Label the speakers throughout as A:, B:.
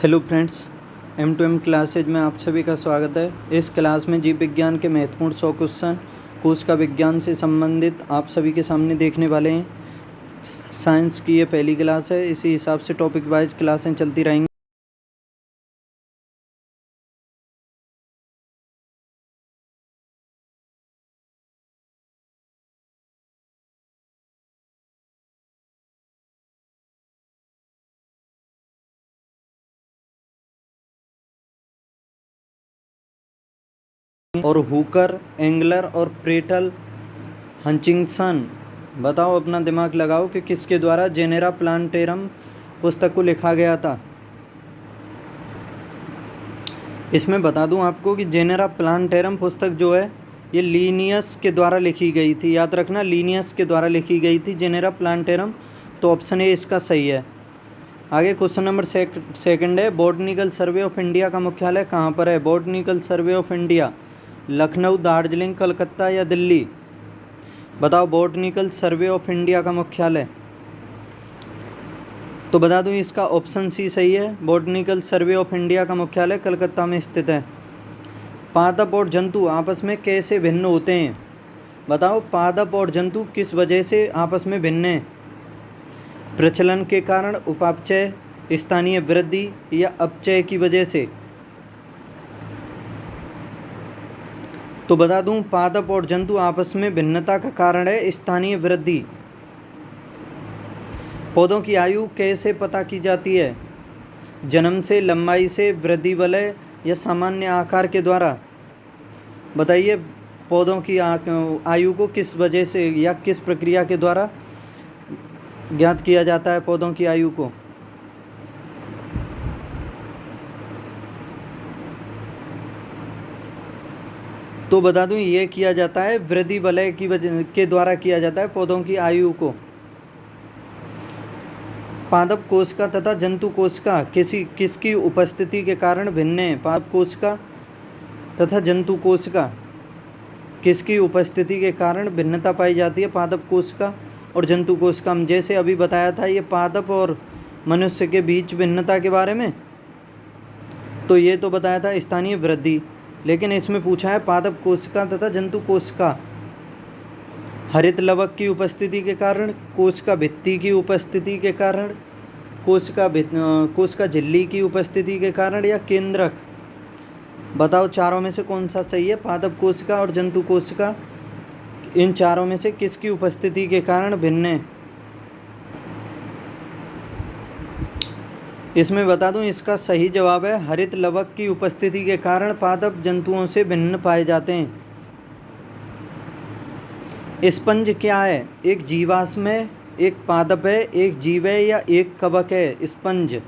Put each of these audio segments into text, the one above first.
A: Hello friends, M2M classes में आप सभी का स्वागत है। इस क्लास में जीव विज्ञान के महत्वपूर्ण 100 क्वेश्चन कोशिका विज्ञान से संबंधित आप सभी के सामने देखने वाले हैं। साइंस की ये पहली क्लास है, इसी हिसाब से टॉपिक वाइज क्लासें चलती रहेंगी। और हुकर, एंगलर और प्रेटल हचिंसन, बताओ, अपना दिमाग लगाओ कि किसके द्वारा जेनेरा प्लांटेरम पुस्तक को लिखा गया था। इसमें बता दूं आपको कि जेनेरा प्लांटेरम पुस्तक जो है ये लीनियस के द्वारा लिखी गई थी। याद रखना, लीनियस के द्वारा लिखी गई थी जेनेरा प्लांटेरम। तो ऑप्शन ए इसका सही है। आगे क्वेश्चन नंबर सेकंड है, बॉटनिकल सर्वे ऑफ इंडिया का मुख्यालय कहाँ पर है? Botanical survey of India Lucknow, Darjeeling, Calcutta या दिल्ली? बताओ, बॉटनिकल सर्वे ऑफ इंडिया का मुख्यालय। तो बता दूं इसका ऑप्शन सी सही है। बॉटनिकल सर्वे ऑफ इंडिया का मुख्यालय कलकत्ता में स्थित है। पादप और जंतु आपस में कैसे भिन्न होते हैं? बताओ, पादप और जंतु किस वजह से आपस में भिन्न हैं? प्रचलन के कारण, उपापचय, स्थानीय वृद्धि या अपचय की वजह से? तो बता दूं, पादप और जंतु आपस में भिन्नता का कारण है स्थानीय वृद्धि। पौधों की आयु कैसे पता की जाती है? जन्म से, लंबाई से, वृद्धि वलय या सामान्य आकार के द्वारा? बताइए, पौधों की आयु को किस वजह से या किस प्रक्रिया के द्वारा ज्ञात किया जाता है पौधों की आयु को? तो बता दूं, ये किया जाता है वृद्धि वलय की वजह के द्वारा किया जाता है पौधों की आयु को। पादप कोशिका तथा जंतु कोशिका किसकी उपस्थिति के कारण भिन्न है? पादप कोशिका तथा जंतु कोशिका किसकी उपस्थिति के कारण भिन्नता पाई जाती है? पादप कोशिका और जंतु कोशिका। जैसे अभी बताया था ये पादप और मनुष्य के बीच भिन्नता के बारे में, तो ये तो बताया था स्थानीय वृद्धि, लेकिन इसमें पूछा है पादप कोशिका तथा जंतु कोशिका हरित लवक की उपस्थिति के कारण, कोशिका भित्ति की उपस्थिति के कारण, कोशिका झिल्ली की उपस्थिति के कारण या केंद्रक? बताओ, चारों में से कौन सा सही है? पादप कोशिका और जंतु कोशिका इन चारों में से किसकी उपस्थिति के कारण भिन्न है? इसमें बता दूं, इसका सही जवाब है हरित लवक की उपस्थिति के कारण पादप जंतुओं से भिन्न पाए जाते हैं। स्पंज क्या है? एक जीवाश्म है, एक पादप है, एक जीव है या एक कवक है? स्पंज।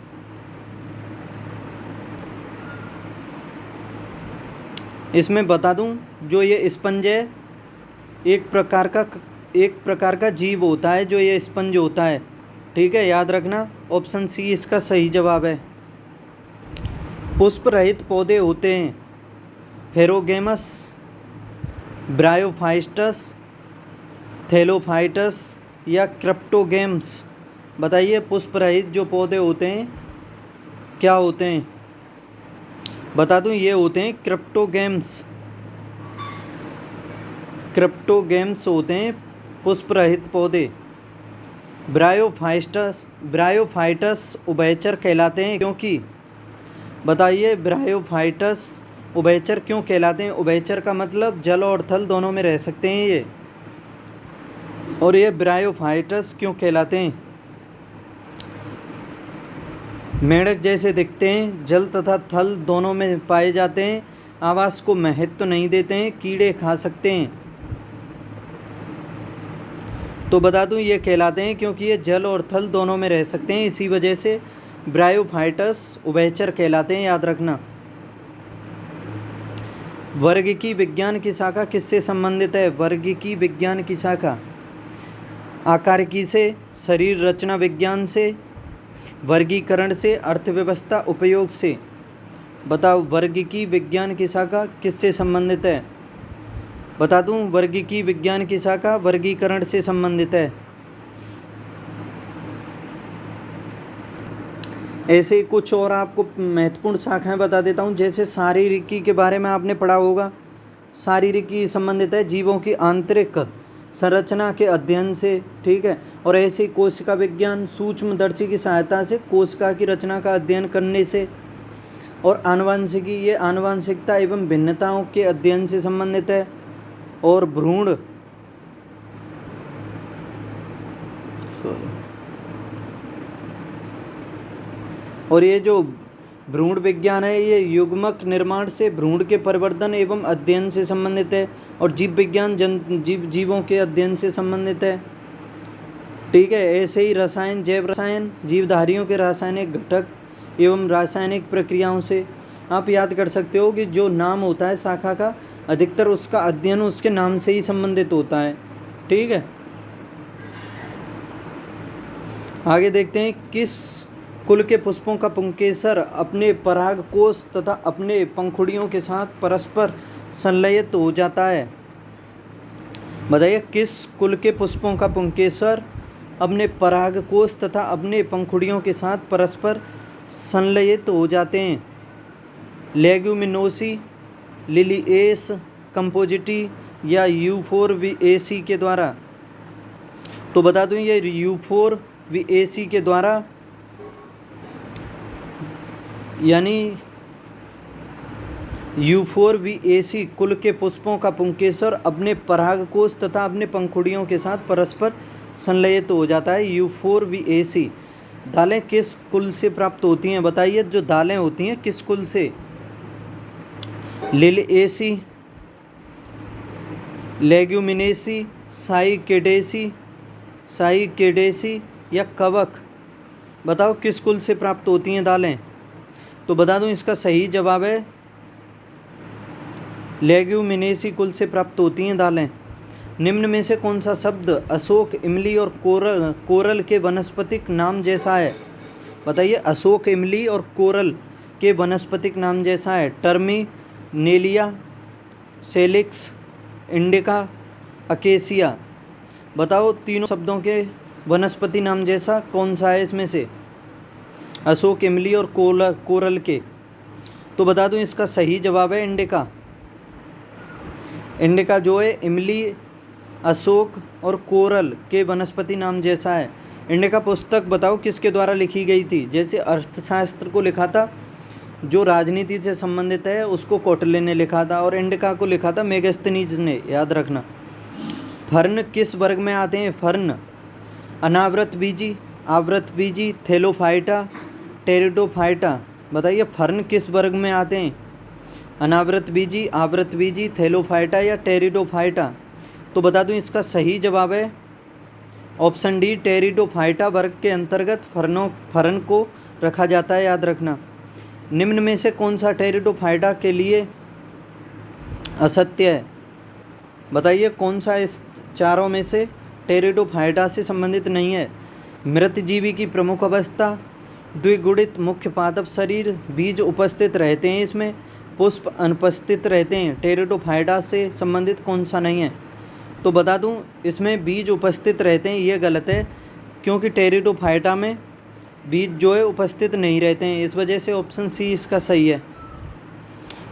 A: इसमें बता दूं, जो ये स्पंज है एक प्रकार का जीव होता है जो ये स्पंज होता है। ठीक है, याद रखना, ऑप्शन सी इसका सही जवाब है। पुष्प रहित पौधे होते हैं फेरोगेमस, ब्रायोफाइटस, थैलोफाइटस या क्रिप्टोगेम्स? बताइए, पुष्प रहित जो पौधे होते हैं क्या होते हैं? बता दूं, ये होते हैं क्रिप्टोगेम्स। क्रिप्टोगेम्स होते हैं पुष्प रहित पौधे। ब्रायोफाइटस उभयचर कहलाते हैं क्योंकि? बताइए, ब्रायोफाइटस उभयचर क्यों कहलाते हैं? उभयचर का मतलब जल और थल दोनों में रह सकते हैं ये, और ये ब्रायोफाइटस क्यों कहलाते हैं? मेंढक जैसे दिखते हैं, जल तथा थल दोनों में पाए जाते हैं, आवास को महत्व नहीं देते हैं, कीड़े खा सकते हैं। तो बता दूं, ये कहलाते हैं क्योंकि ये जल और थल दोनों में रह सकते हैं, इसी वजह से ब्रायोफाइटस उभयचर कहलाते हैं। याद रखना। वर्गिकी विज्ञान की शाखा किससे संबंधित है? वर्गिकी विज्ञान की शाखा आकारिकी से, शरीर रचना विज्ञान से, वर्गीकरण से, अर्थव्यवस्था उपयोग से? बताओ, वर्गिकी विज्ञान की शाखा किससे संबंधित है? बता दूं, वर्गीकी विज्ञान की शाखा वर्गीकरण से संबंधित है। ऐसे ही कुछ और आपको महत्वपूर्ण शाखाएं बता देता हूँ। जैसे शारीरिकी के बारे में आपने पढ़ा होगा। शारीरिकी संबंधित है जीवों की आंतरिक संरचना के अध्ययन से, ठीक है। और ऐसे ही कोशिका विज्ञान सूक्ष्मदर्शी की सहायता से कोशिका की रचना का अध्ययन करने से। और आनुवंशिकी, ये आनुवंशिकता एवं भिन्नताओं के अध्ययन से संबंधित है। और भ्रूण और ये जो भ्रूण विज्ञान है ये युग्मक निर्माण से भ्रूण के परिवर्तन एवं अध्ययन से संबंधित है। और जीव विज्ञान जीवों के अध्ययन से संबंधित है, ठीक है। ऐसे ही रसायन, जैव रसायन जीवधारियों के रासायनिक घटक एवं रासायनिक प्रक्रियाओं से। आप याद कर सकते हो कि जो नाम होता है शाखा का, अधिकतर उसका अध्ययन उसके नाम से ही संबंधित होता है, ठीक है। आगे देखते हैं, किस कुल के पुष्पों का पुंकेसर अपने परागकोश तथा अपने पंखुड़ियों के साथ परस्पर संलयित हो जाता है। बताइए, किस कुल के पुष्पों का पुंकेसर अपने परागकोश तथा अपने पंखुड़ियों के साथ परस्पर संलयित हो जाते हैं। लेग्यूमिनोसी, लिलिएस, कंपोजिटी या यूफोरविएसी के द्वारा। तो बता दूं, ये यूफोरविएसी के द्वारा, यानी यूफोरविएसी कुल के पुष्पों का पुंकेसर अपने परागकोश तथा अपने पंखुड़ियों के साथ परस्पर संलयित हो जाता है। यूफोरविएसी दालें किस कुल से प्राप्त होती हैं? बताइए, जो दालें होती हैं किस कुल से? लिलिएसी, लेग्यूमिनेसी, साइकेडेसी या कवक। बताओ किस कुल से प्राप्त होती हैं दालें? तो बता दूं, इसका सही जवाब है लेग्यूमिनेसी कुल से प्राप्त होती हैं दालें। निम्न में से कौन सा शब्द अशोक, इमली और कोरल के वनस्पतिक नाम जैसा है? बताइए, अशोक, इमली और कोरल के वनस्पतिक नाम जैसा है। Terminalia, Salix, indica, acacia. बताओ, तीनों शब्दों के वनस्पति नाम जैसा कौन सा है इसमें से? अशोक, इमली और कोरल के। तो बता दूं, इसका सही जवाब है इंडिका। इंडिका जो है इमली, अशोक और कोरल के वनस्पति नाम जैसा है। इंडिका पुस्तक बताओ किसके द्वारा लिखी गई थी? जैसे अर्थशास्त्र को लिखा था, जो राजनीति से संबंधित है उसको कौटिल्य ने लिखा था, और इंडिका को लिखा था मेगास्थनीज ने, याद रखना। फर्न किस वर्ग में आते हैं? फर्न अनावृत बीजी, आवृत बीजी, थैलोफाइटा, टेरिडोफाइटा। बताइए, फर्न किस वर्ग में आते हैं? अनावृत बीजी, आवृत बीजी, थैलोफाइटा या टेरिडोफाइटा। तो बता दूं, इसका सही जवाब है ऑप्शन डी, टेरिडोफाइटा वर्ग के अंतर्गत फर्न को रखा जाता है, याद रखना। निम्न में से कौन सा टेरिडोफाइटा के लिए असत्य है? बताइए, कौन सा इस चारों में से टेरिडोफाइटा से संबंधित नहीं है? मृत जीवी की प्रमुख अवस्था, द्विगुणित मुख्य पादप शरीर, बीज उपस्थित रहते हैं इसमें, पुष्प अनुपस्थित रहते हैं। टेरिडोफाइटा से संबंधित कौन सा नहीं है? तो बता दूं, इसमें बीज उपस्थित रहते हैं, ये गलत है, क्योंकि टेरिडोफाइटा में बीज जो है उपस्थित नहीं रहते हैं, इस वजह से ऑप्शन सी इसका सही है।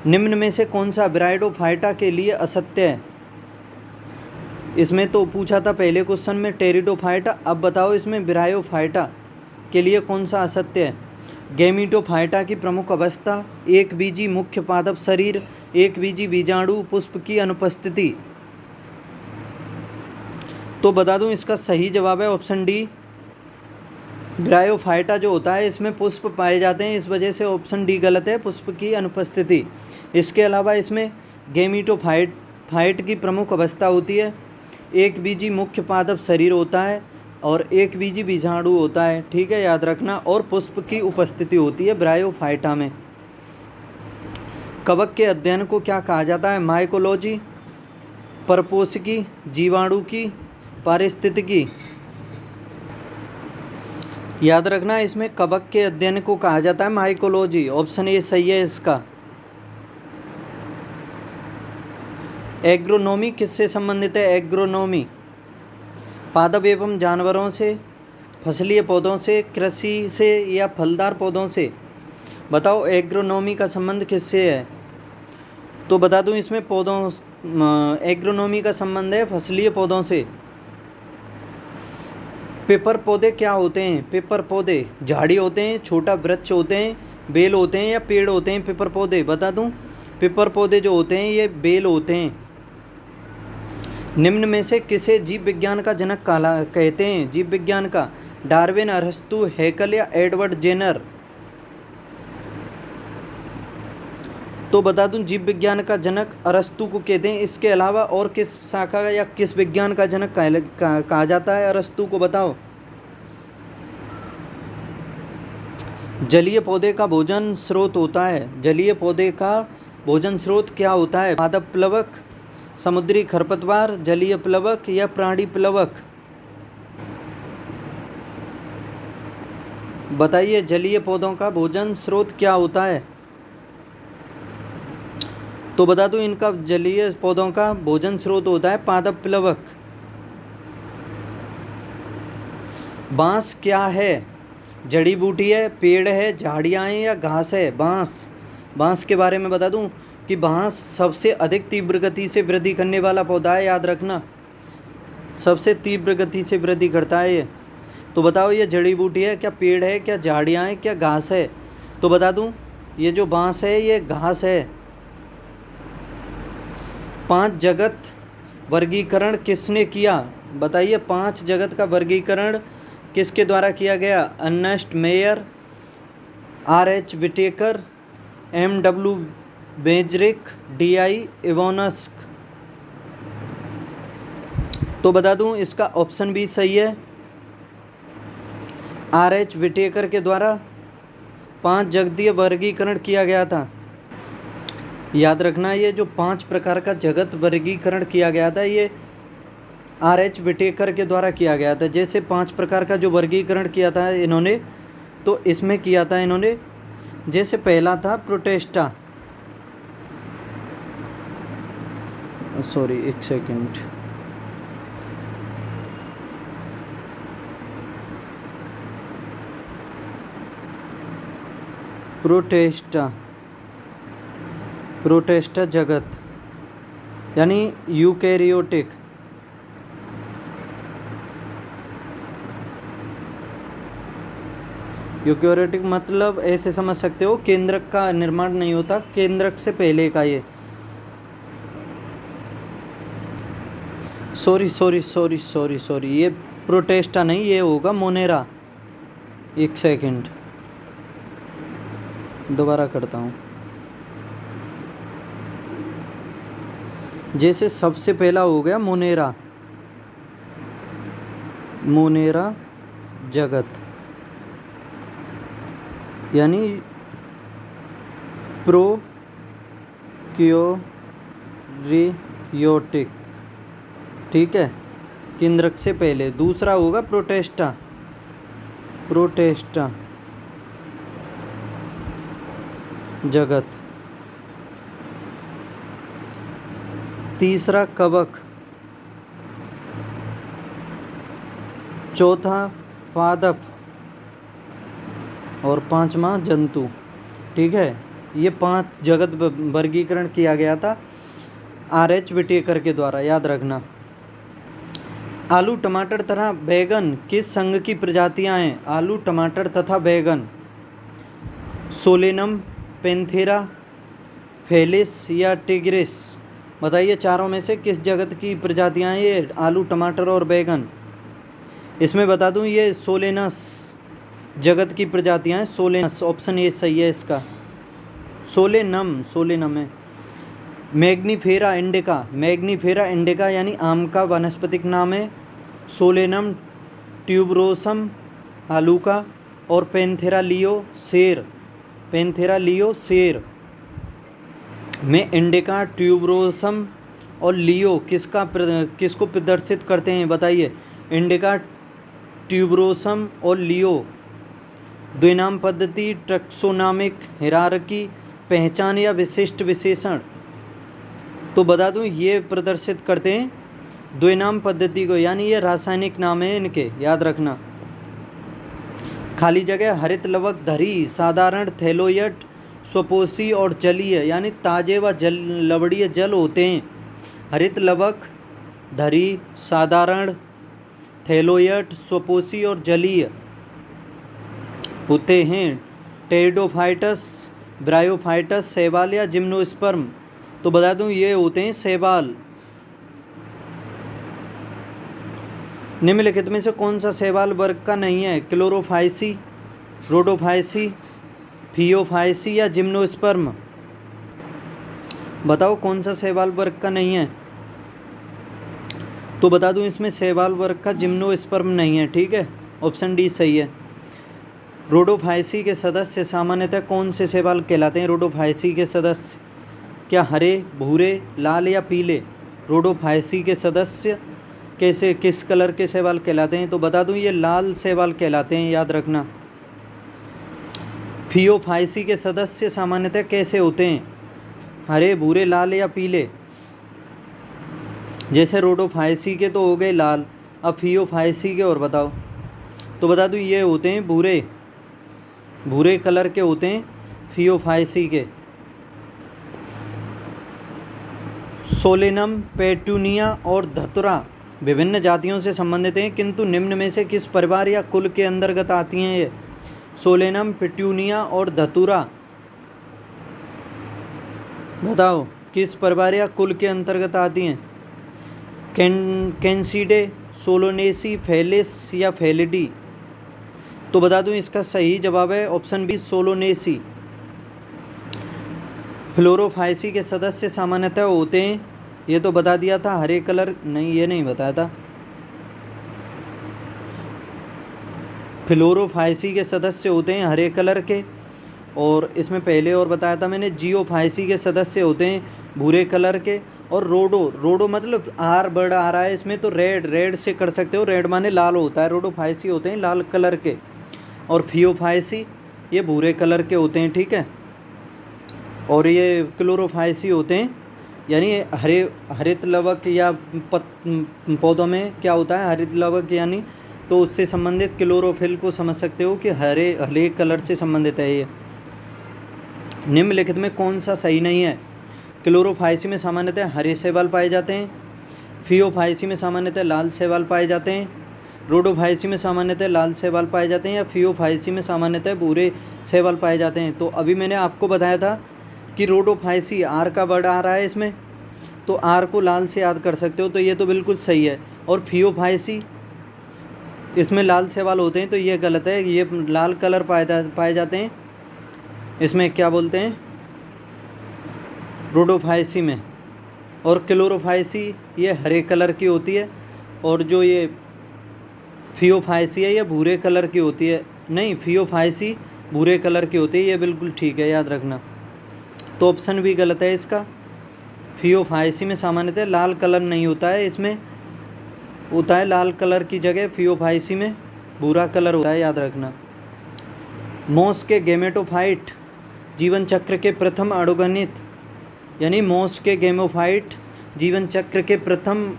A: निम्न में से कौन सा ब्रायोडोफाइटा के लिए असत्य है? इसमें तो पूछा था पहले क्वेश्चन में टेरिडोफाइटा, अब बताओ इसमें ब्रायोफाइटा के लिए कौन सा असत्य है? गैमीटोफाइटा की प्रमुख अवस्था, एक बीजी मुख्य पादप शरीर, एक बीजी बीजाणु, पुष्प की अनुपस्थिति। तो बता दूं, इसका सही जवाब है ऑप्शन डी, ब्रायोफाइटा जो होता है इसमें पुष्प पाए जाते हैं, इस वजह से ऑप्शन डी गलत है, पुष्प की अनुपस्थिति। इसके अलावा इसमें गैमीटोफाइट की प्रमुख अवस्था होती है, एक बीजी मुख्य पादप शरीर होता है और एक बीजी बीजाणु होता है, ठीक है, याद रखना। और पुष्प की उपस्थिति होती है ब्रायोफाइटा में। कवक के अध्ययन को क्या कहा जाता है? माइकोलॉजी, परपोषिकी, जीवाणु की, पारिस्थितिकी। याद रखना, इसमें कवक के अध्ययन को कहा जाता है माइकोलॉजी, ऑप्शन ए सही है इसका। एग्रोनॉमी किससे संबंधित है? एग्रोनॉमी पादप एवं जानवरों से फसलीय पौधों से, कृषि से या फलदार पौधों से? बताओ एग्रोनॉमी का संबंध किससे है? तो बता दूं इसमें एग्रोनॉमी का संबंध है फसलीय पौधों से। पेपर पौधे क्या होते हैं? पेपर पौधे झाड़ी होते हैं, छोटा वृक्ष होते हैं, बेल होते हैं या पेड़ होते हैं पेपर पौधे? बता दूं पेपर पौधे जो होते हैं ये बेल होते हैं। निम्न में से किसे जीव विज्ञान का जनक कहते हैं? जीव विज्ञान का डार्विन, अरस्तु, हैकल या एडवर्ड जेनर? तो बता दूं जीव विज्ञान का जनक अरस्तु को कहते हैं। इसके अलावा और किस शाखा या किस विज्ञान का जनक कहा जाता है अरस्तु को? बताओ। जलीय पौधे का भोजन स्रोत होता है। जलीय पौधे का भोजन स्रोत क्या होता है? पादप प्लवक, समुद्री खरपतवार, जलीय प्लवक या प्राणी प्लवक? बताइए जलीय पौधों का भोजन स्रोत क्या होता है? तो बता दूं इनका जलीय पौधों का भोजन स्रोत होता है पादप प्लवक। बांस क्या है? जड़ी बूटी है, पेड़ है, झाड़ियाँ हैं या घास है? बांस के बारे में बता दूं कि बांस सबसे अधिक तीव्र गति से वृद्धि करने वाला पौधा है, याद रखना, सबसे तीव्र गति से वृद्धि करता है ये। तो बताओ ये जड़ी बूटी है, क्या पेड़ है, क्या झाड़ियाँ हैं, क्या घास है? तो बता दूं ये जो बांस है ये घास है। 5 जगत वर्गीकरण किसने किया? बताइए 5 जगत का वर्गीकरण किसके द्वारा किया गया? Ernest Mayr, R.H. Whittaker, M.W. बेजरिक, D.I. इवोनस्क? तो बता दूं इसका ऑप्शन बी सही है। R.H. विटेकर के द्वारा 5 जगतीय वर्गीकरण किया गया था। याद रखना ये जो 5 प्रकार का जगत वर्गीकरण किया गया था ये R.H. विटेकर के द्वारा किया गया था। जैसे 5 प्रकार का जो वर्गीकरण किया था इन्होंने, तो इसमें किया था इन्होंने, जैसे पहला था प्रोटेस्टा, सॉरी एक सेकंड, प्रोटेस्टा जगत यानी यूकैरियोटिक। यूकैरियोटिक मतलब ऐसे समझ सकते हो केंद्रक का निर्माण नहीं होता, केंद्रक से पहले का ये। सॉरी ये प्रोटेस्टा नहीं, ये होगा मोनेरा। एक सेकंड दोबारा करता हूँ। जैसे सबसे पहला हो गया मोनेरा जगत यानी प्रोकैरियोटिक, ठीक है, केंद्रक से पहले। दूसरा होगा प्रोटेस्टा जगत। तीसरा कवक, चौथा पादप और 5वां जंतु, ठीक है। ये 5 जगत वर्गीकरण किया गया था R.H. विटेकर के द्वारा, याद रखना। आलू, टमाटर तथा बैगन किस संघ की प्रजातियां हैं? आलू, टमाटर तथा बैगन सोलेनम, पैंथेरा, फेलिस या टिग्रिस? बताइए चारों में से किस जगत की प्रजातियां हैं ये आलू, टमाटर और बैगन? इसमें बता दूं ये सोलेनस जगत की प्रजातियां हैं। सोलेनस ऑप्शन ए सही है इसका। सोलेनम है। मैग्नीफेरा इंडिका यानी आम का वानस्पतिक नाम है। सोलेनम ट्यूबरोसम आलू का, और पैंथेरा लियो शेर में इंडिका, ट्यूबरोसम और लियो किसको प्रदर्शित करते हैं? बताइए। इंडिका, ट्यूबरोसम और लियो। द्विनाम पद्धति, टैक्सोनॉमिक हिरार्की, पहचान या विशिष्ट विशेषण? तो बता दूं ये प्रदर्शित करते हैं द्विनाम पद्धति को, यानी ये रासायनिक नाम है इनके, याद रखना। खाली जगह हरित लवक धरी साधारण थैलोइड स्वपोषी और जलीय यानी ताजे व लवणीय जल होते हैं। हरित लवक धरी साधारण थैलोइड स्वपोषी और जलीय होते हैं। टेरिडोफाइटस, ब्रायोफाइटस, शैवाल या जिम्नोस्पर्म। तो बता दूं ये होते हैं शैवाल। निम्नलिखित में से कौन सा शैवाल वर्ग का नहीं है? क्लोरोफाइसी, रोडोफाइसी, फियोफाइसी या जिम्नोस्पर्म। बताओ कौन सा शैवाल वर्ग का नहीं है? तो बता दूं इसमें शैवाल वर्ग का जिम्नोस्पर्म नहीं है। ठीक है, ऑप्शन डी सही है। रोडोफाइसी के सदस्य सामान्यतः कौन से शैवाल कहलाते हैं? रोडोफाइसी के सदस्य क्या हरे, भूरे, लाल या पीले? रोडोफाइसी के सदस्य कैसे किस कलर के शैवाल कहलाते हैं? तो बता दूं ये लाल शैवाल कहलाते हैं, याद रखना। फियोफाइसी के सदस्य सामान्यतः कैसे होते हैं? हरे, भूरे, लाल या पीले? जैसे रोडोफाइसी के तो हो गए लाल, अब फियोफाइसी के और बताओ। तो बता दूं ये होते हैं भूरे, भूरे कलर के होते हैं फियोफाइसी के। सोलेनम, पेटूनिया और धतुरा विभिन्न जातियों से संबंधित हैं, किंतु निम्न में से किस परिवार या कुल के अंतर्गत आती हैं ये? सोलेनम, पेटूनिया और धतुरा बताओ किस परिवार या कुल के अंतर्गत आती हैं? कैंसिडे, सोलोनेसी, फेलिस या फेलिडी? तो बता दूं इसका सही जवाब है ऑप्शन बी, सोलोनेसी। फ्लोरोफाइसी के सदस्य सामान्यतः होते हैं, ये तो बता दिया था, हरे कलर नहीं, ये नहीं बताया था। फ्लोरोफाइसी के सदस्य होते हैं हरे कलर के, और इसमें पहले और बताया था मैंने, जियोफाइसी के सदस्य होते हैं भूरे कलर के। और रोडो मतलब आर वर्ड आ रहा है इसमें, तो रेड से कर सकते हो, रेड माने लाल होता है। रोडोफाइसी होते हैं लाल कलर के, और फियोफाइसी ये भूरे कलर के होते हैं। ठीक है, और ये क्लोरोफाइसी होते हैं यानी हरित लवक या पौधों में क्या होता है हरित लवक यानी, तो उससे संबंधित क्लोरोफिल को समझ सकते हो कि हरे कलर से संबंधित है ये। निम्नलिखित में कौन सा सही नहीं है? क्लोरोफाइसी में सामान्यतः हरे शैवाल पाए जाते हैं, फियोफाइसी में सामान्यतः लाल शैवाल पाए जाते हैं, रोडोफाइसी में सामान्यतः लाल शैवाल पाए जाते हैं, या फियोफाइसी में सामान्यतः भूरे शैवाल पाए जाते हैं। तो अभी मैंने आपको बताया था कि रोडोफाइसी आर का वर्ड आ रहा है इसमें, तो आर को लाल से याद कर सकते हो, तो ये तो बिल्कुल सही है। और फियोफाइसी इसमें लाल शैवाल होते हैं, तो ये गलत है, ये लाल कलर पाए जाते हैं इसमें, क्या बोलते हैं, रोडोफाइसी में। और क्लोरोफाइसी ये हरे कलर की होती है, और जो ये फियोफाइसी है ये भूरे कलर की होती है। नहीं, फियोफाइसी भूरे कलर की होती है, ये बिल्कुल ठीक है, याद रखना। तो ऑप्शन भी गलत है इसका। फियोफाइसी में सामान्यतः लाल कलर नहीं होता है, इसमें होता है लाल कलर की जगह फियोफाइसी में भूरा कलर होता है, याद रखना। मोस के गेमेटोफाइट जीवन चक्र के प्रथम अणुगणित यानी मोस के गेमोफाइट जीवन चक्र के प्रथम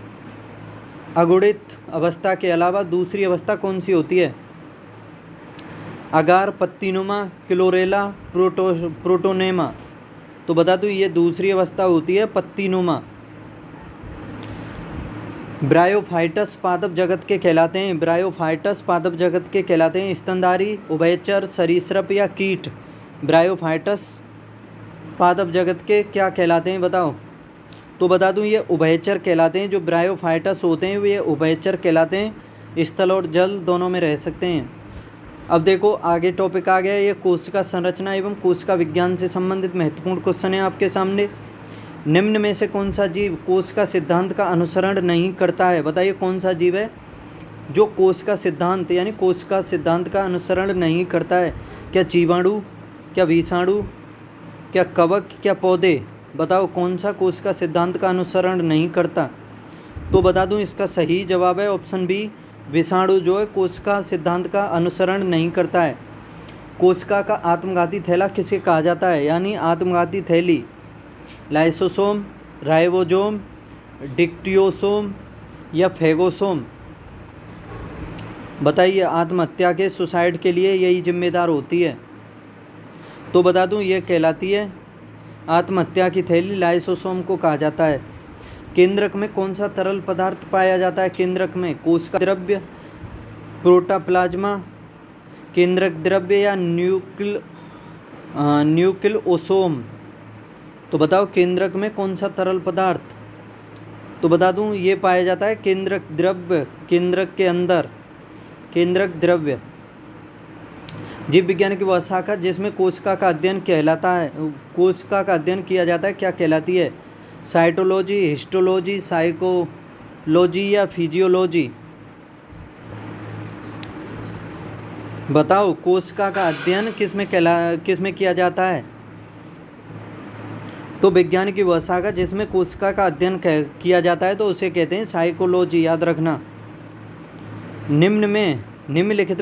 A: अगुणित अवस्था के अलावा दूसरी अवस्था कौन सी होती है? अगार, पत्तीनुमा, क्लोरेला, प्रोटोनेमा। तो बता दूं ये दूसरी अवस्था होती है पत्तीनुमा। ब्रायोफाइटस पादप जगत के कहलाते हैं, ब्रायोफाइटस पादप जगत के कहलाते हैं स्तनधारी, उभयचर, सरीसृप या कीट? ब्रायोफाइटस पादप जगत के क्या कहलाते हैं बताओ? तो बता दूं ये उभयचर कहलाते हैं। जो ब्रायोफाइटस होते हैं वे उभयचर कहलाते हैं, स्थल और जल दोनों में रह सकते हैं। अब देखो आगे टॉपिक आ गया, ये कोशिका संरचना एवं कोशिका विज्ञान से संबंधित महत्वपूर्ण क्वेश्चन है आपके सामने। निम्न में से कौन सा जीव कोशिका सिद्धांत का अनुसरण नहीं करता है? बताइए कौन सा जीव है जो कोशिका सिद्धांत यानी कोशिका सिद्धांत का अनुसरण नहीं करता है? क्या जीवाणु, क्या विषाणु, क्या कवक, क्या पौधे? बताओ कौन सा कोशिका सिद्धांत का अनुसरण नहीं करता? तो बता दूं इसका सही जवाब है ऑप्शन बी, विषाणु जो है कोशिका सिद्धांत का अनुसरण नहीं करता है। कोशिका का आत्मघाती थैला किसे कहा जाता है? यानी आत्मघाती थैली लाइसोसोम, राइबोसोम, डिक्टियोसोम या फेगोसोम? बताइए आत्महत्या के सुसाइड के लिए यही जिम्मेदार होती है। तो बता दूं ये कहलाती है आत्महत्या की थैली। लाइसोसोम को कहा जाता है। केंद्रक में कौन सा तरल पदार्थ पाया जाता है? केंद्रक में कोशिका द्रव्य, प्रोटोप्लाज्मा, केंद्रक द्रव्य या न्यूक्लियोसोम। तो बताओ केंद्रक में कौन सा तरल पदार्थ? तो बता दूं ये पाया जाता है केंद्रक द्रव्य। केंद्रक के अंदर केंद्रक द्रव्य। जीव विज्ञान की वह शाखा जिसमें कोशिका का अध्ययन कहलाता है, कोशिका का अध्ययन किया जाता है, क्या कहलाती है? साइटोलॉजी, हिस्टोलॉजी, साइकोलॉजी या फिजियोलॉजी। बताओ कोशिका का अध्ययन किसमें किया जाता है? तो विज्ञान की वह शाखा जिसमें कोशिका का अध्ययन किया जाता है तो उसे कहते हैं साइकोलॉजी। याद रखना। निम्नलिखित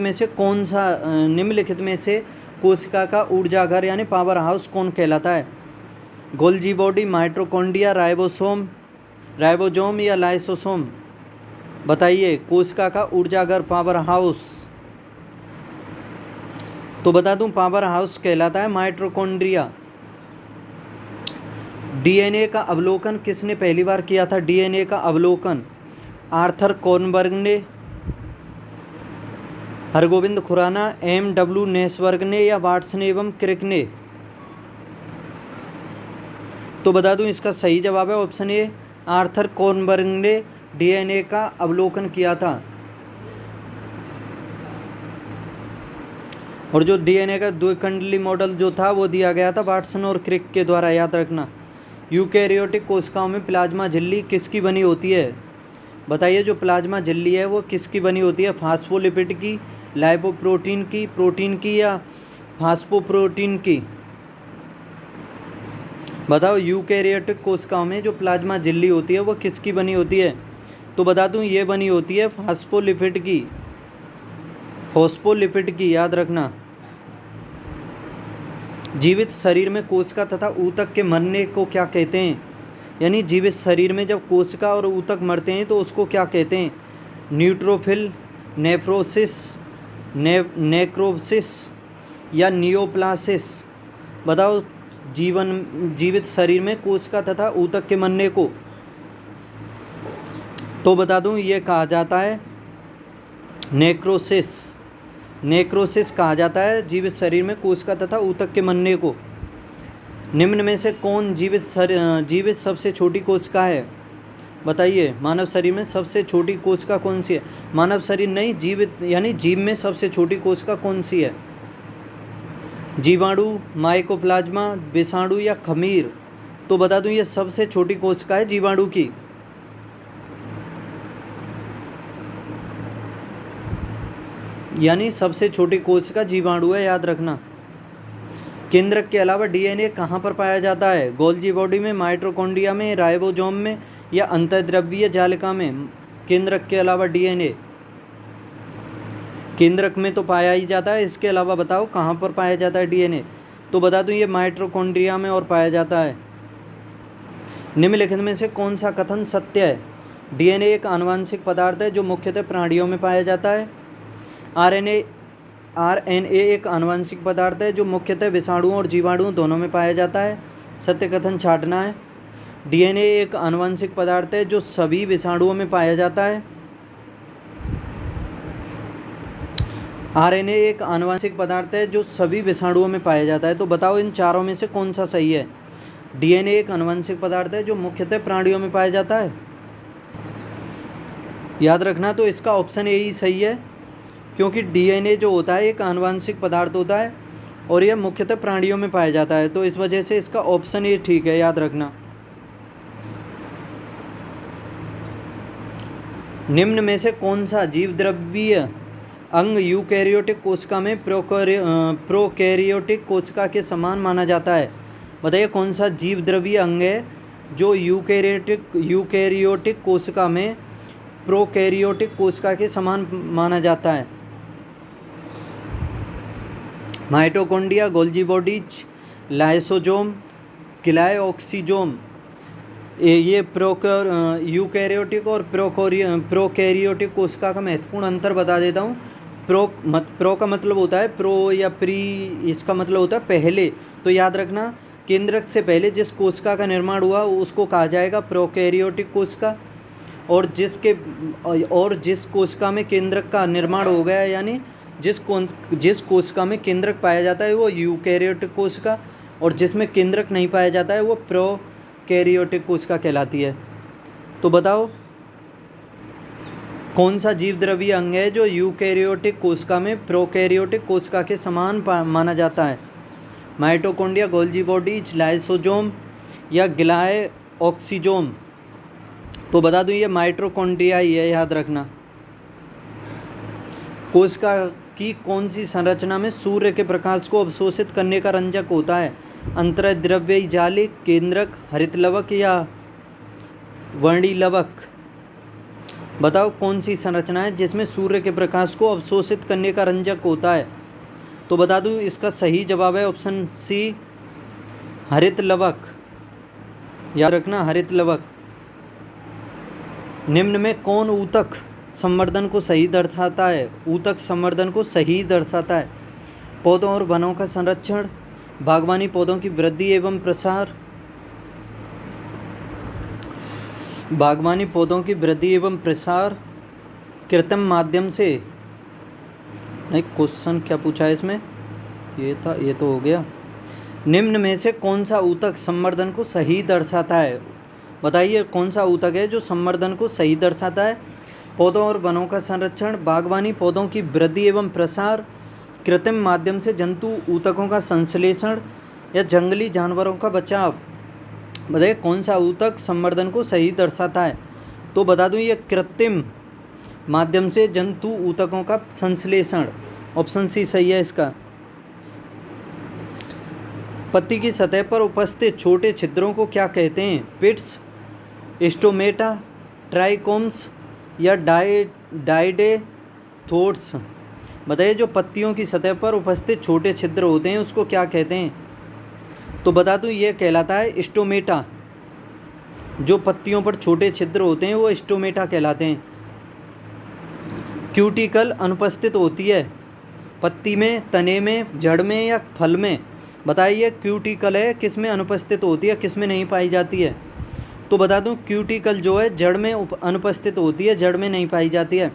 A: में से कोशिका का ऊर्जाघर यानी पावर हाउस कौन कहलाता है? गोल्जी बॉडी, माइटोकॉन्ड्रिया, राइबोसोम या लाइसोसोम। बताइए कोशिका का ऊर्जाघर पावर हाउस। तो बता दूं पावर हाउस कहलाता है माइटोकॉन्ड्रिया। डीएनए का अवलोकन किसने पहली बार किया था? डीएनए का अवलोकन आर्थर कॉर्नबर्ग ने, हरगोविंद खुराना, M.W. नेसबर्ग ने या वाटसन एवं क्रिक ने। तो बता दूं इसका सही जवाब है ऑप्शन ए, आर्थर कॉर्नबर्ग ने डीएनए का अवलोकन किया था। और जो डीएनए का द्विखंडली मॉडल जो था वो दिया गया था वाटसन और क्रिक के द्वारा। याद रखना। यूकैरियोटिक कोशिकाओं में प्लाज्मा झिल्ली किसकी बनी होती है? बताइए जो प्लाज्मा झिल्ली है वो किसकी बनी होती है? फास्फोलिपिड की, लाइपोप्रोटीन की, प्रोटीन की या फास्फोप्रोटीन की। बताओ यूकैरियोटिक कोशिकाओं में जो प्लाज्मा झिल्ली होती है वो किसकी बनी होती है? तो बता दूं ये बनी होती है फास्फोलिपिड की। फॉस्फोलिपिड की। याद रखना। जीवित शरीर में कोशिका तथा ऊतक के मरने को क्या कहते हैं? यानी जीवित शरीर में जब कोशिका और ऊतक मरते हैं तो उसको क्या कहते हैं? न्यूट्रोफिल, नेफ्रोसिस, नेक्रोसिस या नियोप्लासिस। बताओ जीवित शरीर में कोशिका तथा ऊतक के मरने को। तो बता दूं ये कहा जाता है नेक्रोसिस। नेक्रोसिस कहा जाता है जीवित शरीर में कोशिका तथा ऊतक के मरने को। निम्न में से कौन जीवित सबसे छोटी कोशिका है? बताइए मानव शरीर में सबसे छोटी कोशिका कौन सी है? मानव शरीर नहीं, जीवित यानी जीव में सबसे छोटी कोशिका कौन सी है? जीवाणु, माइकोप्लाज्मा, विषाणु या खमीर। तो बता दूं ये सबसे छोटी कोशिका है जीवाणु की। यानी सबसे छोटी कोशिका जीवाणु है। याद रखना। केंद्रक के अलावा डीएनए कहाँ पर पाया जाता है? गोल्जी बॉडी में, माइटोकॉन्ड्रिया में, राइबोसोम में या अंतर्द्रव्यीय जालिका में। केंद्रक के अलावा डीएनए केंद्रक में तो पाया ही जाता है, इसके अलावा बताओ कहाँ पर पाया जाता है डीएनए? तो बता दूं ये माइटोकॉन्ड्रिया में और पाया जाता है। निम्नलिखित में से कौन सा कथन सत्य है? डीएनए एक आनुवंशिक पदार्थ है जो मुख्यतः प्राणियों में पाया जाता है। आरएनए एक आनुवंशिक पदार्थ है जो मुख्यतः विषाणुओं और जीवाणुओं दोनों में पाया जाता है। सत्य कथन छांटना है। डीएनए एक आनुवंशिक पदार्थ है जो सभी विषाणुओं में पाया जाता है। आरएनए एक आनुवंशिक पदार्थ है जो सभी विषाणुओं में पाया जाता है। तो बताओ इन चारों में से कौन सा सही है? डीएनए एक आनुवंशिक पदार्थ है जो मुख्यतः प्राणियों में पाया जाता है। याद रखना तो इसका ऑप्शन ए ही सही है, क्योंकि डीएनए जो होता है एक आनुवंशिक पदार्थ होता है और यह मुख्यतः प्राणियों में पाया जाता है। तो इस वजह से इसका ऑप्शन ए ठीक है। याद रखना। निम्न में से कौन सा जीवद्रव्यीय अंग यूकैरियोटिक कोशिका में प्रोकैरियोटिक कोशिका के समान माना जाता है? बताइए कौन सा जीवद्रव्यीय अंग है जो यूकैरियोटिक कोशिका में प्रोकैरियोटिक कोशिका के समान माना जाता है? Mitochondria, Golgi bodies, lysosome, glyoxysome. ये यूकैरियोटिक और प्रोकैरियोटिक कोशिका का महत्वपूर्ण अंतर बता देता हूँ। प्रो का मतलब होता है प्रो या प्री, इसका मतलब होता है पहले। तो याद रखना, केंद्रक से पहले जिस कोशिका का निर्माण हुआ उसको कहा जाएगा प्रोकैरियोटिक कोशिका, और जिस कोशिका में केंद्रक का निर्माण हो गया, यानी जिस कोशिका में केंद्रक पाया जाता है वो यूकैरियोटिक कोशिका, और जिसमें केंद्रक नहीं पाया जाता है वो प्रोकैरियोटिक कोशिका कहलाती है। तो बताओ कौन सा जीव द्रव्य अंग है जो यूकैरियोटिक कोशिका में प्रोकैरियोटिक कोशिका के समान माना जाता है? माइटोकॉन्ड्रिया, गोल्जी बॉडी, लाइसोसोम या ग्लाइकोक्सिजोम? तो बता दूं ये माइटोकॉन्ड्रिया ही है, याद रखना। कोशिका की कौन सी संरचना में सूर्य के प्रकाश को अवशोषित करने का रंजक होता है? अंतर्द्रव्यी जाली, केंद्रक, हरितलवक या वर्णिलवक? बताओ कौन सी संरचना है जिसमें सूर्य के प्रकाश को अवशोषित करने का रंजक होता है? तो बता दूं इसका सही जवाब है ऑप्शन सी, हरितलवक। याद रखना, हरितलवक। निम्न में कौन ऊतक संवर्धन को सही दर्शाता है? ऊतक संवर्धन को सही दर्शाता है? पौधों और वनों का संरक्षण, बागवानी, पौधों की वृद्धि एवं प्रसार, बागवानी, पौधों की वृद्धि एवं प्रसार, कृत्रिम माध्यम से। नहीं, क्वेश्चन क्या पूछा है इसमें, ये था, ये तो हो गया। निम्न में से कौन सा ऊतक संवर्धन को सही दर्शाता है? बताइए कौन सा ऊतक है जो संवर्धन को सही दर्शाता है? पौधों और वनों का संरक्षण, बागवानी, पौधों की वृद्धि एवं प्रसार, कृत्रिम माध्यम से जंतु ऊतकों का संश्लेषण या जंगली जानवरों का बचाव? बताइए कौन सा ऊतक संवर्धन को सही दर्शाता है? तो बता दूं ये कृत्रिम माध्यम से जंतु ऊतकों का संश्लेषण, ऑप्शन सी सही है इसका। पत्ती की सतह पर उपस्थित छोटे छिद्रों को क्या कहते हैं? पिट्स, स्टोमेटा, ट्राइकोम्स या डाइडेथोड्स? बताइए जो पत्तियों की सतह पर उपस्थित छोटे छिद्र होते हैं उसको क्या कहते हैं? तो बता दूं ये कहलाता है स्टोमेटा। जो पत्तियों पर छोटे छिद्र होते हैं वो स्टोमेटा कहलाते हैं। क्यूटिकल अनुपस्थित होती है पत्ती में, तने में, जड़ में या फल में? बताइए क्यूटिकल है किस में अनुपस्थित होती है, किस में नहीं पाई जाती है? तो बता दूं क्यूटिकल जो है जड़ में अनुपस्थित होती है, जड़ में नहीं पाई जाती है।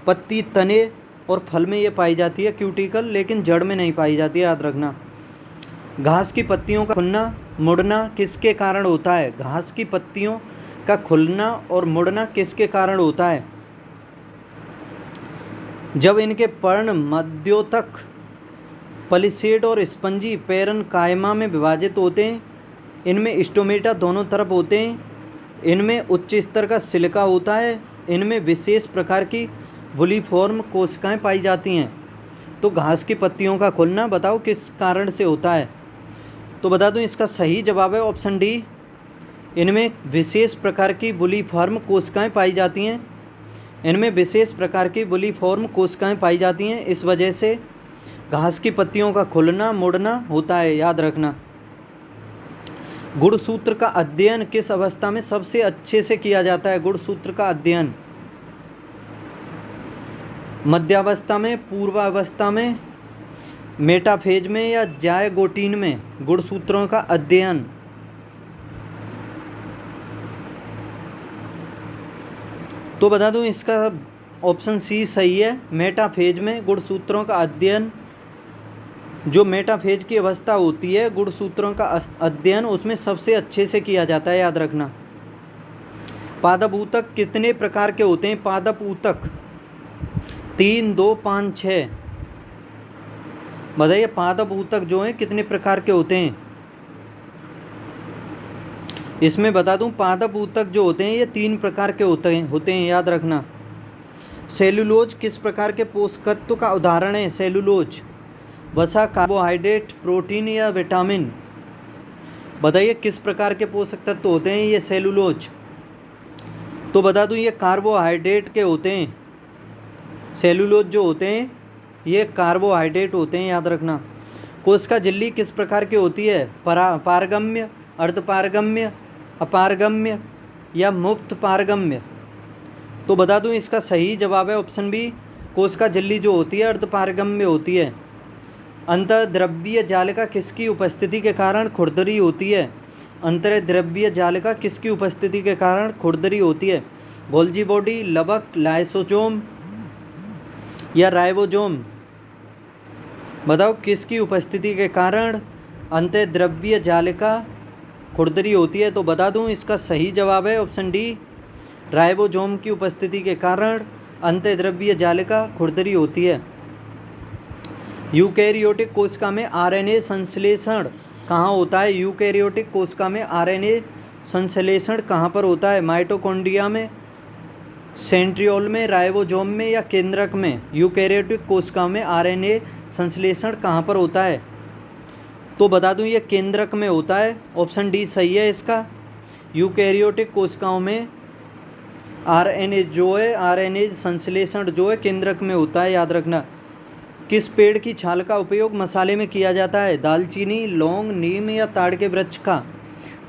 A: पत्ती, तने और फल में ये पाई जाती है क्यूटिकल, लेकिन जड़ में नहीं पाई जाती है, याद रखना। घास की पत्तियों का खुलना मुड़ना किसके कारण होता है? घास की पत्तियों का खुलना और मुड़ना किसके कारण होता है? जब इनके पर्ण मध्योतक, पलिसेड और स्पंजी पेरेन्काइमा में विभाजित होते हैं। इनमें स्टोमेटा दोनों तरफ होते हैं। इनमें उच्च स्तर का सिलिका होता है। इनमें विशेष प्रकार की बुलीफॉर्म कोशिकाएं पाई जाती हैं। तो घास की पत्तियों का खुलना बताओ किस कारण से होता है? तो बता दूं इसका सही जवाब है ऑप्शन डी, इनमें विशेष प्रकार की बुलीफॉर्म कोशिकाएं पाई जाती हैं। इनमें विशेष प्रकार की बुलीफॉर्म कोशिकाएं पाई जाती हैं, इस वजह से घास की पत्तियों का खुलना मुड़ना होता है, याद रखना। गुणसूत्र का अध्ययन किस अवस्था में सबसे अच्छे से किया जाता है? गुणसूत्र का अध्ययन मध्यावस्था में, पूर्वावस्था में, मेटाफेज में या जायगोटीन में? गुणसूत्रों का अध्ययन तो बता दूं इसका ऑप्शन सी सही है, मेटाफेज में गुणसूत्रों का अध्ययन। जो मेटाफेज की अवस्था होती है गुणसूत्रों का अध्ययन उसमें सबसे अच्छे से किया जाता है, याद रखना। पादप ऊतक कितने प्रकार के होते हैं? पादप ऊतक 3, 2, 5, 6। बताइए पादप ऊतक जो हैं कितने प्रकार के होते हैं? इसमें बता दूं पादप ऊतक जो होते हैं ये 3 प्रकार के होते हैं, याद रखना। सेलुलोज किस प्रकार के पोषक तत्व का उदाहरण है? सेलुलोज वसा, कार्बोहाइड्रेट, प्रोटीन या विटामिन? बताइए किस प्रकार के पोषक तत्व होते हैं ये सेलुलोज? तो बता दूं ये कार्बोहाइड्रेट के होते हैं। सेलुलोज जो होते हैं ये कार्बोहाइड्रेट होते हैं, याद रखना। कोशिका झिल्ली किस प्रकार की होती है? पारगम्य, अर्धपारगम्य, अपारगम्य या मुक्त पारगम्य? तो बता दूं इसका सही जवाब है ऑप्शन बी, कोशिका झिल्ली जो होती है अर्धपारगम्य होती है। अंतर्द्रव्यीय जालिका किसकी उपस्थिति के कारण खुरदरी होती है? अंतर्द्रव्यीय जालिका किसकी उपस्थिति के कारण खुरदरी होती है? गोल्जी बॉडी, लवक, लाइसोसोम या राइबोसोम? बताओ किसकी उपस्थिति के कारण अंतर्द्रव्यीय जालिका खुरदरी होती है? तो बता दूं इसका सही जवाब है ऑप्शन डी, राइबोसोम की उपस्थिति के कारण अंतर्द्रव्यीय जालिका खुरदरी होती है। यूकैरियोटिक कोशिका में आरएनए संश्लेषण कहाँ होता है? यूकैरियोटिक कोशिका में आरएनए संश्लेषण कहाँ पर होता है? माइटोकॉन्ड्रिया में, सेंट्रियोल में, राइबोसोम में या केंद्रक में? यूकैरियोटिक कोशिका में आरएनए संश्लेषण कहाँ पर होता है? तो बता दूं ये केंद्रक में होता है। ऑप्शन डी सही है इसका। यूकैरियोटिक कोशिकाओं में आरएनए संश्लेषण जो है केंद्रक में होता है, याद रखना। किस पेड़ की छाल का उपयोग मसाले में किया जाता है? दालचीनी, लौंग, नीम या ताड़ के वृक्ष का?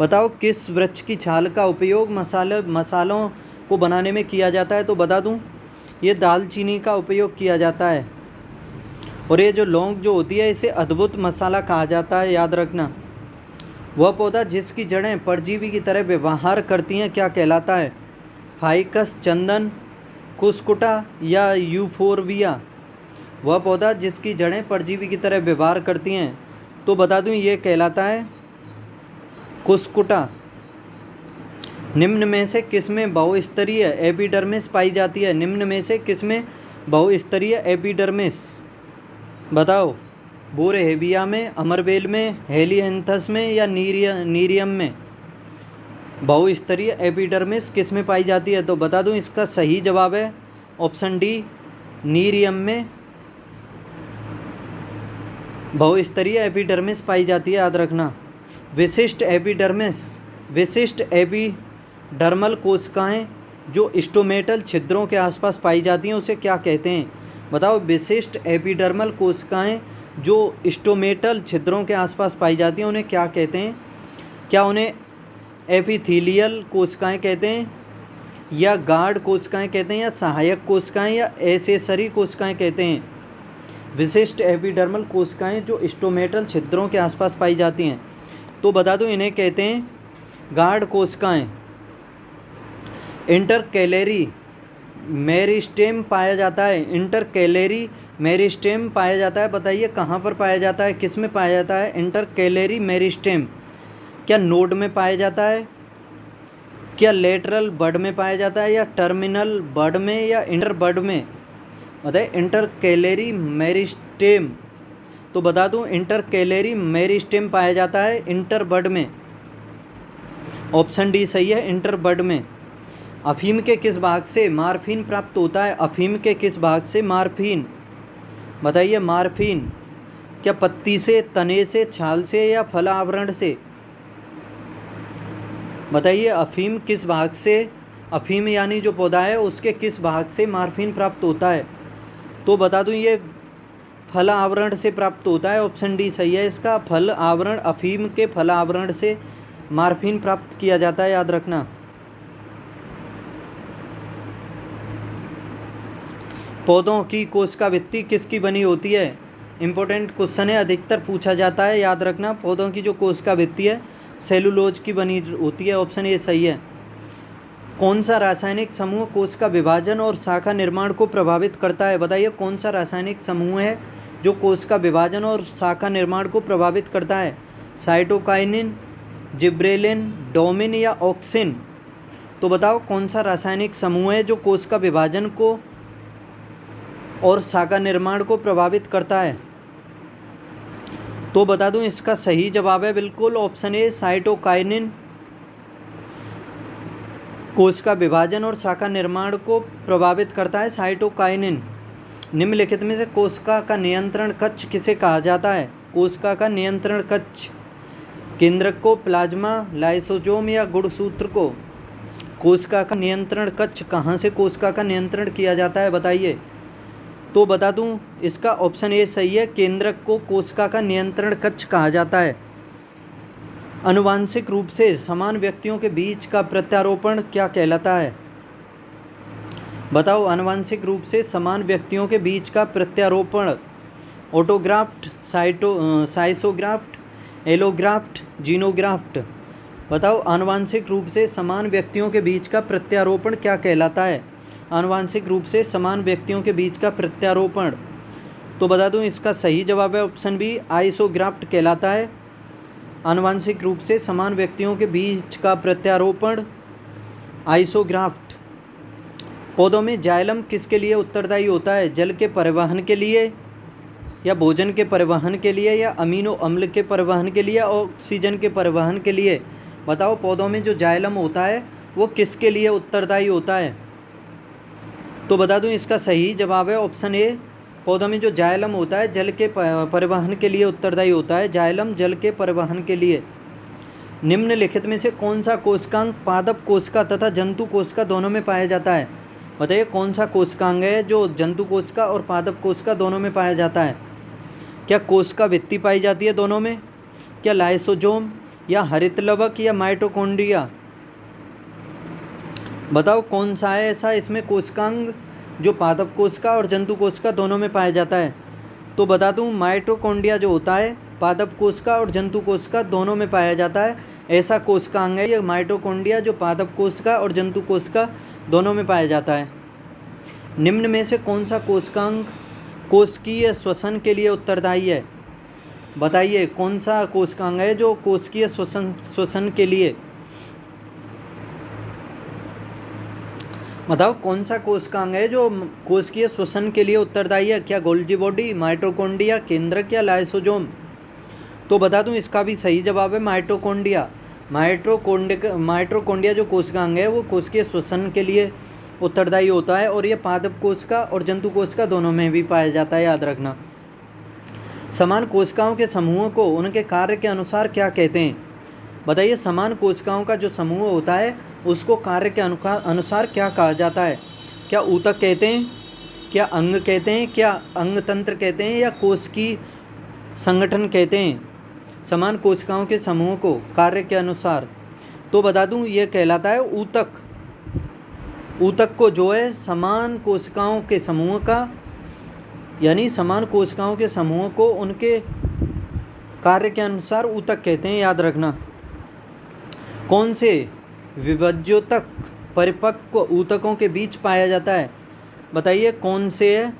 A: बताओ किस वृक्ष की छाल का उपयोग मसालों को बनाने में किया जाता है? तो बता दूं ये दालचीनी का उपयोग किया जाता है। और ये जो लौंग जो होती है इसे अद्भुत मसाला कहा जाता है, याद रखना। वह पौधा जिसकी जड़ें परजीवी की तरह व्यवहार करती हैं क्या कहलाता है? फाइकस, चंदन, कुस्कुटा या यूफोरबिया? वह पौधा जिसकी जड़ें परजीवी की तरह व्यवहार करती हैं, तो बता दूं ये कहलाता है कुस्कुटा। निम्न में से किसमें बहुस्तरीय एपिडर्मिस पाई जाती है? निम्न में से किसमें बहुस्तरीय एपिडर्मिस? बताओ, बोरहेविया में, अमरबेल में, हेलियंथस में या नीरियम में? बहुस्तरीय एपिडर्मिस किस में पाई जाती है? तो बता दूं इसका सही जवाब है ऑप्शन डी, नीरियम में बहुस्तरीय एपिडर्मिस पाई जाती है, याद रखना। विशिष्ट एपिडर्मल कोशिकाएं जो स्टोमेटल छिद्रों के आसपास पाई जाती हैं उसे क्या कहते हैं? बताओ, विशिष्ट एपिडर्मल कोशिकाएं जो स्टोमेटल छिद्रों के आसपास पाई जाती हैं उन्हें क्या कहते हैं? क्या उन्हें एपिथेलियल कोशिकाएं कहते हैं, या गार्ड कोशिकाएं कहते हैं, या सहायक कोशिकाएं, या एसेसरी कोशिकाएं कहते हैं? विशिष्ट एपिडर्मल कोशिकाएं जो स्टोमेटल छिद्रों के आसपास पाई जाती हैं, तो बता दूं इन्हें कहते हैं गार्ड कोशिकाएं। इंटरकैलरी मेरिस्टेम पाया जाता है। इंटरकैलरी मेरिस्टेम पाया जाता है, बताइए कहाँ पर पाया जाता है, किस में पाया जाता है? इंटरकैलरी मेरिस्टेम क्या नोड में पाया जाता है, क्या लेटरल बड में पाया जाता है, या टर्मिनल बड में, या इंटर बड में? बताइए इंटरकैलरी मेरिस्टेम। तो बता दूं इंटरकैलरी मेरिस्टेम पाया जाता है इंटर बड में। ऑप्शन डी सही है, इंटर बड में। अफीम के किस भाग से मार्फिन प्राप्त होता है? अफीम के किस भाग से मार्फिन? बताइए मार्फिन क्या पत्ती से, तने से, छाल से या फल आवरण से? बताइए अफीम किस भाग से, अफीम यानी जो पौधा है उसके किस भाग से मार्फिन प्राप्त होता है? तो बता दूं ये फल आवरण से प्राप्त होता है। ऑप्शन डी सही है इसका, फल आवरण। अफीम के फल आवरण से मार्फिन प्राप्त किया जाता है, याद रखना। पौधों की कोशिका भित्ति किसकी बनी होती है? इंपॉर्टेंट क्वेश्चन है, अधिकतर पूछा जाता है, याद रखना। पौधों की जो कोशिका भित्ति है सेलुलोज की बनी होती है। ऑप्शन ए सही है। कौन सा रासायनिक समूह कोशिका विभाजन और शाखा निर्माण को प्रभावित करता है? बताइए कौन सा रासायनिक समूह है जो कोशिका विभाजन और शाखा निर्माण को प्रभावित करता है? साइटोकाइनिन, जिब्रेलिन, डोमिन या ऑक्सिन? तो बताओ कौन सा रासायनिक समूह है जो कोशिका विभाजन को और शाखा निर्माण को प्रभावित करता है? तो बता दूं इसका सही जवाब है बिल्कुल ऑप्शन ए, साइटोकाइनिन। कोशिका विभाजन और शाखा निर्माण को प्रभावित करता है साइटोकाइनिन। निम्नलिखित में से कोशिका का नियंत्रण कक्ष किसे कहा जाता है? कोशिका का नियंत्रण कक्ष केंद्रक को, प्लाज्मा, लाइसोसोम या गुणसूत्र को? कोशिका का नियंत्रण कक्ष कहाँ से कोशिका का नियंत्रण किया जाता है बताइए? तो बता दूं इसका ऑप्शन ए सही है, केंद्रक को कोशिका का नियंत्रण कक्ष कहा जाता है। आनुवांशिक रूप से समान व्यक्तियों के बीच का प्रत्यारोपण क्या कहलाता है? बताओ आनुवंशिक रूप से समान व्यक्तियों के बीच का प्रत्यारोपण ऑटोग्राफ्ट, साइसोग्राफ्ट, एलोग्राफ्ट, जीनोग्राफ्ट। बताओ आनुवंशिक रूप से समान व्यक्तियों के बीच का प्रत्यारोपण क्या कहलाता है? आनुवंशिक रूप से समान व्यक्तियों के बीच का प्रत्यारोपण, तो बता दूं इसका सही जवाब है ऑप्शन बी, आइसोग्राफ्ट कहलाता है। आनुवंशिक रूप से समान व्यक्तियों के बीच का प्रत्यारोपण आइसोग्राफ्ट। पौधों में जाइलम किसके लिए उत्तरदायी होता है? जल के परिवहन के लिए, या भोजन के परिवहन के लिए, या अमीनो अम्ल के परिवहन के लिए, ऑक्सीजन के परिवहन के लिए। बताओ पौधों में जो जाइलम होता है वो किसके लिए उत्तरदायी होता है? तो बता दूं इसका सही जवाब है ऑप्शन ए, पौधों में जो जाइलम होता है जल के परिवहन के लिए उत्तरदायी होता है। जाइलम जल के परिवहन के लिए। निम्नलिखित में से कौन सा कोशिकांग पादप कोशिका तथा जंतु कोशिका दोनों में पाया जाता है? बताइए कौन सा कोशिकांग है जो जंतु कोशिका और पादप कोशिका दोनों में पाया जाता है? क्या कोशिका भित्ति पाई जाती है दोनों में? क्या लाइसोजोम, या हरितलवक, या माइटोकॉन्ड्रिया? बताओ कौन सा है ऐसा इसमें कोशिकांग जो पादप कोशिका और जंतु कोशिका दोनों में पाया जाता है? तो बता दूं माइटोकॉन्ड्रिया जो होता है पादप कोशिका और जंतु कोशिका दोनों में पाया जाता है। ऐसा कोशिकांग है ये माइटोकॉन्ड्रिया जो पादप कोशिका और जंतु कोशिका दोनों में पाया जाता है। निम्न में से कौन सा कोशिकांग कोशिकीय श्वसन के लिए उत्तरदायी है? बताइए कौन सा कोशिकांग है जो कोशिकीय श्वसन के लिए, बताओ कौन सा कोशिकांग है जो कोशिकीय श्वसन के लिए उत्तरदायी है? क्या गोल्जी बॉडी, माइटोकॉन्ड्रिया, केंद्रक, या लाइसोजोम? तो बता दूं इसका भी सही जवाब है माइटोकॉन्ड्रिया। माइटोकॉन्ड्रिया जो कोशिकांग है वो कोशिकीय श्वसन के लिए उत्तरदायी होता है और ये पादप कोशिका और जंतु कोशिका दोनों में भी पाया जाता है, याद रखना। समान कोशिकाओं के समूहों को उनके कार्य के अनुसार क्या कहते हैं? बताइए समान कोशिकाओं का जो समूह होता है उसको कार्य के अनुसार क्या कहा जाता है? क्या ऊतक कहते हैं, क्या अंग कहते हैं, क्या अंग तंत्र कहते हैं, या कोशिकीय संगठन कहते हैं? समान कोशिकाओं के समूह को कार्य के अनुसार, तो बता दूं ये कहलाता है ऊतक। ऊतक को जो है समान कोशिकाओं के समूह का, यानी समान कोशिकाओं के समूह को उनके कार्य के अनुसार ऊतक कहते हैं, याद रखना। कौन से विभज्योतक परिपक्व ऊतकों के बीच पाया जाता है? बताइए कौन से है,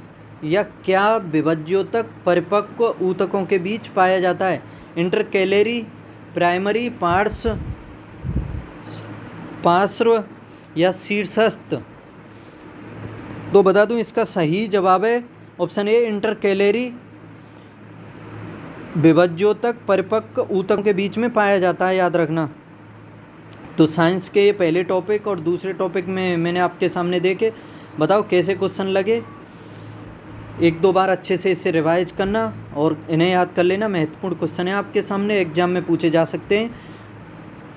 A: या क्या विभज्योतक परिपक्व ऊतकों के बीच पाया जाता है? इंटरकैलेरी, प्राइमरी, पार्श्व, या शीर्षस्थ? तो बता दूं इसका सही जवाब है ऑप्शन ए, इंटरकैलेरी विभज्योतक परिपक्व ऊतकों के बीच में पाया जाता है, याद रखना। तो साइंस के ये पहले टॉपिक और दूसरे टॉपिक में मैंने आपके सामने देखे, बताओ कैसे क्वेश्चन लगे। एक दो बार अच्छे से इससे रिवाइज करना और इन्हें याद कर लेना, महत्वपूर्ण क्वेश्चन है आपके सामने, एग्जाम में पूछे जा सकते हैं।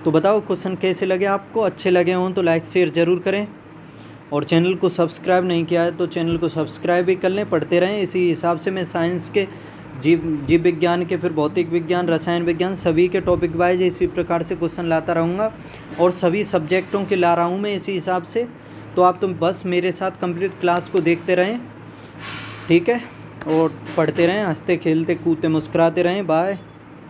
A: तो बताओ क्वेश्चन कैसे लगे आपको, अच्छे लगे हों तो लाइक शेयर ज़रूर करें, और चैनल को सब्सक्राइब नहीं किया है तो चैनल को सब्सक्राइब भी कर लें, पढ़ते रहें। इसी हिसाब से मैं साइंस के जीव विज्ञान के, फिर भौतिक विज्ञान, रसायन विज्ञान, सभी के टॉपिक वाइज इसी प्रकार से क्वेश्चन लाता रहूँगा, और सभी सब्जेक्टों के ला रहा हूँ मैं इसी हिसाब से। तो आप तुम बस मेरे साथ कंप्लीट क्लास को देखते रहें, ठीक है, और पढ़ते रहें, हंसते खेलते कूदते मुस्कुराते रहें। बाय।